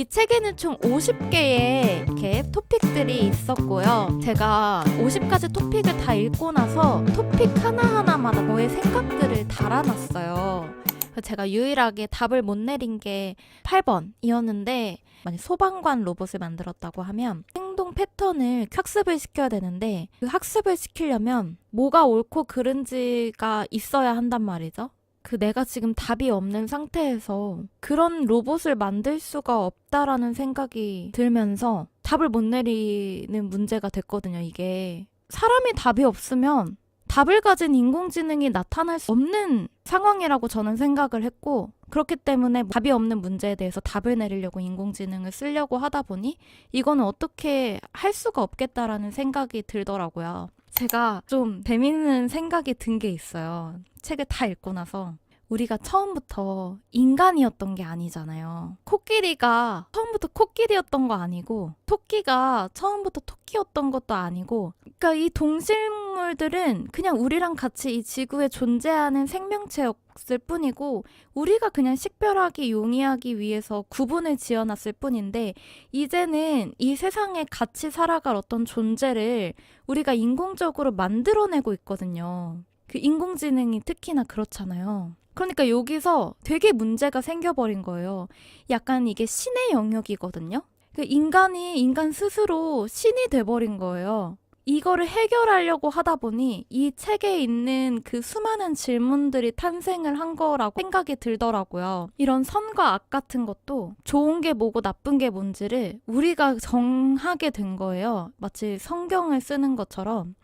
이 책에는 총 50개의 이렇게 토픽들이 있었고요. 제가 50가지 토픽을 다 읽고 나서 토픽 하나하나마다 저의 생각들을 달아놨어요. 그래서 제가 유일하게 답을 못 내린 게 8번이었는데 만약 소방관 로봇을 만들었다고 하면 행동 패턴을 학습을 시켜야 되는데 그 학습을 시키려면 뭐가 옳고 그른지가 있어야 한단 말이죠. 내가 지금 답이 없는 상태에서 그런 로봇을 만들 수가 없다라는 생각이 들면서 답을 못 내리는 문제가 됐거든요, 이게. 사람이 답이 없으면 답을 가진 인공지능이 나타날 수 없는 상황이라고 저는 생각을 했고, 그렇기 때문에 답이 없는 문제에 대해서 답을 내리려고 인공지능을 쓰려고 하다 보니 이거는 어떻게 할 수가 없겠다라는 생각이 들더라고요. 제가 좀 재밌는 생각이 든 게 있어요. 책을 다 읽고 나서 우리가 처음부터 인간이었던 게 아니잖아요. 코끼리가 처음부터 코끼리였던 거 아니고 토끼가 처음부터 토끼였던 것도 아니고, 그러니까 이 동식물들은 그냥 우리랑 같이 이 지구에 존재하는 생명체였을 뿐이고 우리가 그냥 식별하기 용이하기 위해서 구분을 지어놨을 뿐인데, 이제는 이 세상에 같이 살아갈 어떤 존재를 우리가 인공적으로 만들어내고 있거든요. 그 인공지능이 특히나 그렇잖아요. 그러니까 여기서 되게 문제가 생겨버린 거예요. 약간 이게 신의 영역이거든요. 그 인간 스스로 신이 돼버린 거예요. 이거를 해결하려고 하다 보니 이 책에 있는 그 수많은 질문들이 탄생을 한 거라고 생각이 들더라고요. 이런 선과 악 같은 것도 좋은 게 뭐고 나쁜 게 뭔지를 우리가 정하게 된 거예요. 마치 성경을 쓰는 것처럼.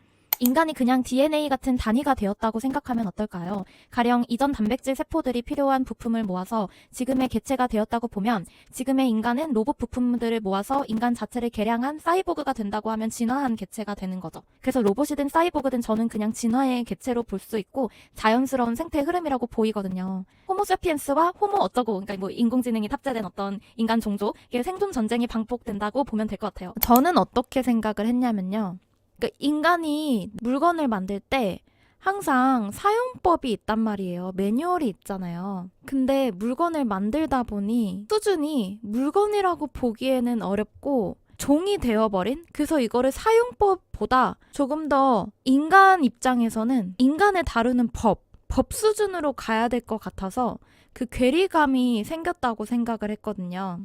인간이 그냥 DNA 같은 단위가 되었다고 생각하면 어떨까요? 가령 이전 단백질 세포들이 필요한 부품을 모아서 지금의 개체가 되었다고 보면 지금의 인간은 로봇 부품들을 모아서 인간 자체를 개량한 사이보그가 된다고 하면 진화한 개체가 되는 거죠. 그래서 로봇이든 사이보그든 저는 그냥 진화의 개체로 볼 수 있고 자연스러운 생태 흐름이라고 보이거든요. 호모세피엔스와 호모 어쩌고, 그러니까 뭐 인공지능이 탑재된 어떤 인간 종족, 이게 생존 전쟁이 반복된다고 보면 될 것 같아요. 저는 어떻게 생각을 했냐면요. 그러니까 인간이 물건을 만들 때 항상 사용법이 있단 말이에요. 매뉴얼이 있잖아요. 근데 물건을 만들다 보니 수준이 물건이라고 보기에는 어렵고 종이 되어버린? 그래서 이거를 사용법보다 조금 더 인간 입장에서는 인간을 다루는 법 수준으로 가야 될 것 같아서 그 괴리감이 생겼다고 생각을 했거든요.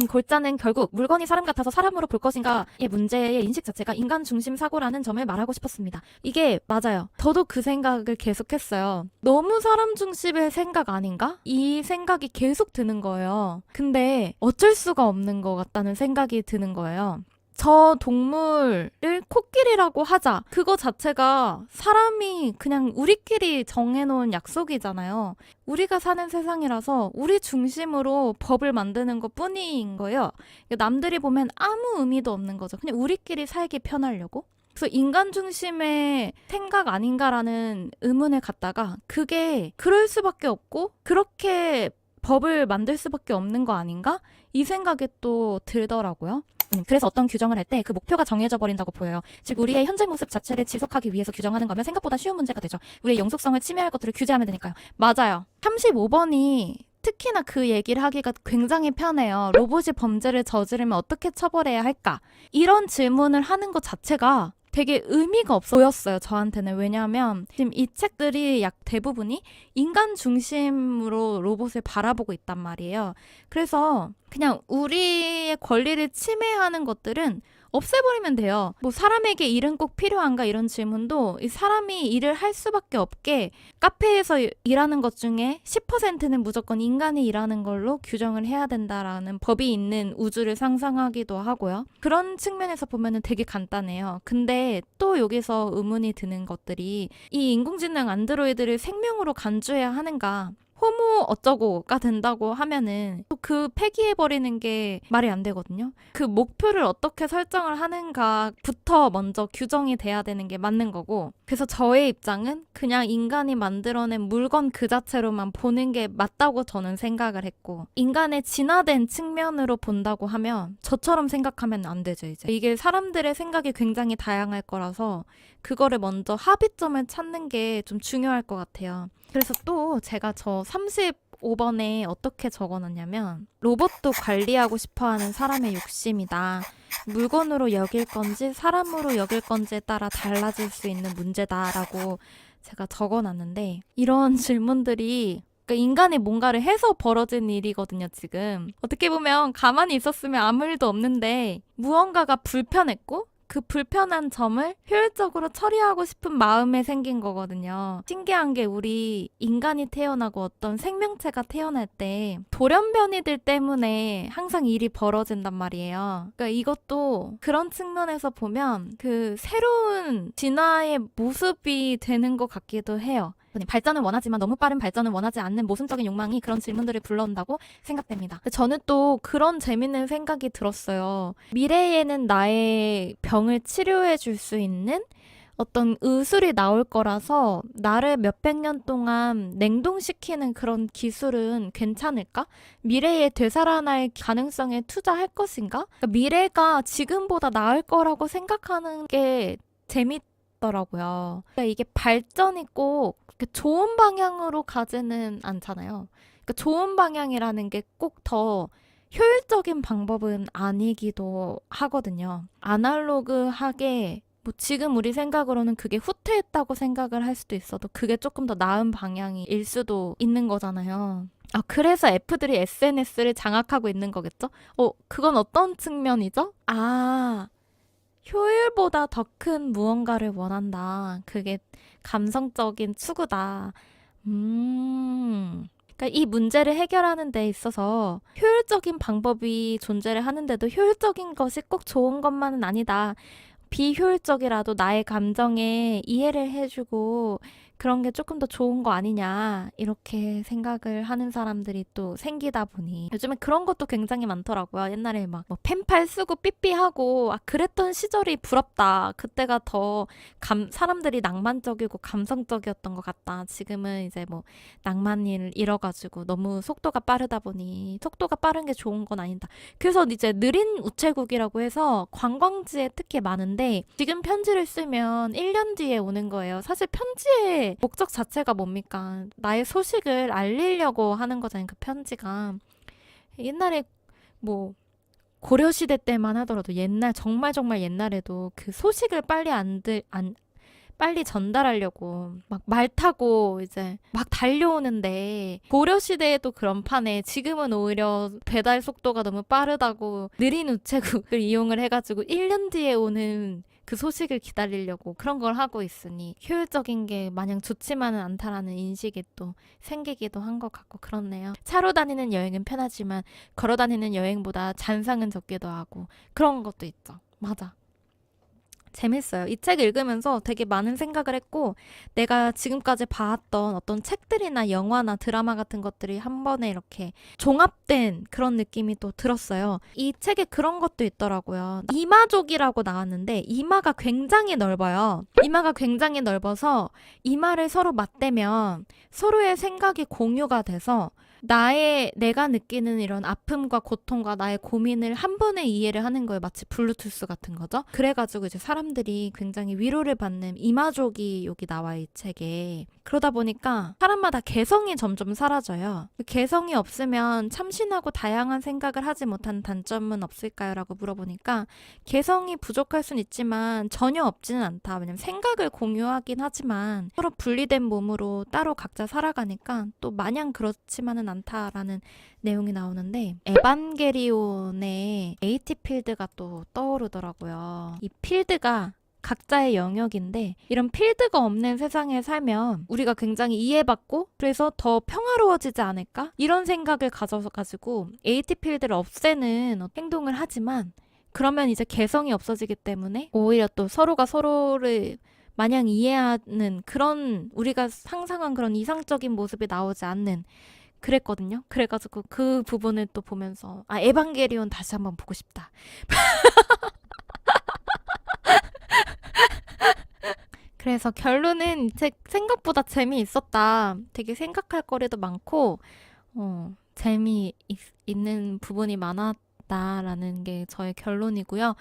골자는 결국 물건이 사람 같아서 사람으로 볼 것인가의 문제의 인식 자체가 인간 중심 사고라는 점을 말하고 싶었습니다. 이게 맞아요. 저도 그 생각을 계속했어요. 너무 사람 중심의 생각 아닌가? 이 생각이 계속 드는 거예요. 근데 어쩔 수가 없는 것 같다는 생각이 드는 거예요. 저 동물을 코끼리라고 하자. 그거 자체가 사람이 그냥 우리끼리 정해놓은 약속이잖아요. 우리가 사는 세상이라서 우리 중심으로 법을 만드는 것 뿐인 거예요. 남들이 보면 아무 의미도 없는 거죠. 그냥 우리끼리 살기 편하려고. 그래서 인간 중심의 생각 아닌가라는 의문을 갖다가 그게 그럴 수밖에 없고 그렇게 법을 만들 수밖에 없는 거 아닌가? 이 생각이 또 들더라고요. 그래서 어떤 규정을 할 때 그 목표가 정해져 버린다고 보여요. 즉 우리의 현재 모습 자체를 지속하기 위해서 규정하는 거면 생각보다 쉬운 문제가 되죠. 우리의 영속성을 침해할 것들을 규제하면 되니까요. 맞아요. 35번이 특히나 그 얘기를 하기가 굉장히 편해요. 로봇이 범죄를 저지르면 어떻게 처벌해야 할까? 이런 질문을 하는 것 자체가 되게 의미가 없어 보였어요, 저한테는. 왜냐하면 지금 이 책들이 약 대부분이 인간 중심으로 로봇을 바라보고 있단 말이에요. 그래서 그냥 우리의 권리를 침해하는 것들은 없애버리면 돼요. 뭐 사람에게 일은 꼭 필요한가 이런 질문도 이 사람이 일을 할 수밖에 없게 카페에서 일하는 것 중에 10%는 무조건 인간이 일하는 걸로 규정을 해야 된다라는 법이 있는 우주를 상상하기도 하고요. 그런 측면에서 보면은 되게 간단해요. 근데 또 여기서 의문이 드는 것들이 이 인공지능 안드로이드를 생명으로 간주해야 하는가? 호모 어쩌고가 된다고 하면은 또 그 폐기해버리는 게 말이 안 되거든요. 그 목표를 어떻게 설정을 하는가부터 먼저 규정이 돼야 되는 게 맞는 거고, 그래서 저의 입장은 그냥 인간이 만들어낸 물건 그 자체로만 보는 게 맞다고 저는 생각을 했고, 인간의 진화된 측면으로 본다고 하면 저처럼 생각하면 안 되죠, 이제. 이게 사람들의 생각이 굉장히 다양할 거라서 그거를 먼저 합의점을 찾는 게 좀 중요할 것 같아요. 그래서 또 제가 저 35번에 어떻게 적어놨냐면, 로봇도 관리하고 싶어하는 사람의 욕심이다. 물건으로 여길 건지 사람으로 여길 건지에 따라 달라질 수 있는 문제다라고 제가 적어놨는데, 이런 질문들이 그러니까 인간이 뭔가를 해서 벌어진 일이거든요, 지금. 어떻게 보면 가만히 있었으면 아무 일도 없는데 무언가가 불편했고 그 불편한 점을 효율적으로 처리하고 싶은 마음에 생긴 거거든요. 신기한 게 우리 인간이 태어나고 어떤 생명체가 태어날 때 돌연변이들 때문에 항상 일이 벌어진단 말이에요. 그러니까 이것도 그런 측면에서 보면 그 새로운 진화의 모습이 되는 것 같기도 해요. 발전을 원하지만 너무 빠른 발전을 원하지 않는 모순적인 욕망이 그런 질문들을 불러온다고 생각됩니다. 저는 또 그런 재밌는 생각이 들었어요. 미래에는 나의 병을 치료해 줄 수 있는 어떤 의술이 나올 거라서 나를 몇백 년 동안 냉동시키는 그런 기술은 괜찮을까? 미래에 되살아날 가능성에 투자할 것인가? 그러니까 미래가 지금보다 나을 거라고 생각하는 게 재밌더라고요. 그러니까 이게 발전이 꼭 좋은 방향으로 가지는 않잖아요. 그러니까 좋은 방향이라는 게 꼭 더 효율적인 방법은 아니기도 하거든요. 아날로그하게 뭐 지금 우리 생각으로는 그게 후퇴했다고 생각을 할 수도 있어도 그게 조금 더 나은 방향일 수도 있는 거잖아요. 그래서 F들이 SNS를 장악하고 있는 거겠죠? 그건 어떤 측면이죠? 효율보다 더 큰 무언가를 원한다. 그게 감성적인 추구다. 그러니까 이 문제를 해결하는 데 있어서 효율적인 방법이 존재를 하는데도 효율적인 것이 꼭 좋은 것만은 아니다. 비효율적이라도 나의 감정에 이해를 해주고 그런 게 조금 더 좋은 거 아니냐 이렇게 생각을 하는 사람들이 또 생기다 보니 요즘에 그런 것도 굉장히 많더라고요. 옛날에 막 뭐 펜팔 쓰고 삐삐하고 그랬던 시절이 부럽다. 그때가 더 사람들이 낭만적이고 감성적이었던 것 같다. 지금은 이제 뭐 낭만을 잃어가지고 너무 속도가 빠르다 보니 속도가 빠른 게 좋은 건 아니다. 그래서 이제 느린 우체국이라고 해서 관광지에 특히 많은데 지금 편지를 쓰면 1년 뒤에 오는 거예요. 사실 편지의 목적 자체가 뭡니까? 나의 소식을 알리려고 하는 거잖아요. 그 편지가. 옛날에 뭐 고려시대 때만 하더라도 정말 옛날에도 그 소식을 빨리 전달하려고 막 말 타고 이제 막 달려오는데 고려시대에도 그런 판에 지금은 오히려 배달 속도가 너무 빠르다고 느린 우체국을 이용을 해가지고 1년 뒤에 오는 그 소식을 기다리려고 그런 걸 하고 있으니 효율적인 게 마냥 좋지만은 않다라는 인식이 또 생기기도 한 것 같고 그렇네요. 차로 다니는 여행은 편하지만 걸어 다니는 여행보다 잔상은 적기도 하고 그런 것도 있죠. 맞아. 재밌어요. 이 책 읽으면서 되게 많은 생각을 했고 내가 지금까지 봐왔던 어떤 책들이나 영화나 드라마 같은 것들이 한 번에 이렇게 종합된 그런 느낌이 또 들었어요. 이 책에 그런 것도 있더라고요. 이마족이라고 나왔는데 이마가 굉장히 넓어요. 이마가 굉장히 넓어서 이마를 서로 맞대면 서로의 생각이 공유가 돼서 내가 느끼는 이런 아픔과 고통과 나의 고민을 한 번에 이해를 하는 거예요. 마치 블루투스 같은 거죠. 그래가지고 이제 사람들이 굉장히 위로를 받는 이마족이 여기 나와요, 이 책에. 그러다 보니까 사람마다 개성이 점점 사라져요. 개성이 없으면 참신하고 다양한 생각을 하지 못하는 단점은 없을까요? 라고 물어보니까 개성이 부족할 순 있지만 전혀 없지는 않다. 왜냐면 생각을 공유하긴 하지만 서로 분리된 몸으로 따로 각자 살아가니까 또 마냥 그렇지만은 않다라는 내용이 나오는데 에반게리온의 에이티 필드가 또 떠오르더라고요. 이 필드가 각자의 영역인데 이런 필드가 없는 세상에 살면 우리가 굉장히 이해받고 그래서 더 평화로워지지 않을까? 이런 생각을 가져가지고 AT 필드를 없애는 행동을 하지만 그러면 이제 개성이 없어지기 때문에 오히려 또 서로가 서로를 마냥 이해하는 그런 우리가 상상한 그런 이상적인 모습이 나오지 않는 그랬거든요. 그래가지고 그 부분을 또 보면서 에반게리온 다시 한번 보고 싶다. 그래서 결론은 책 생각보다 재미있었다. 되게 생각할 거리도 많고, 재미있는 부분이 많았다라는 게 저의 결론이고요.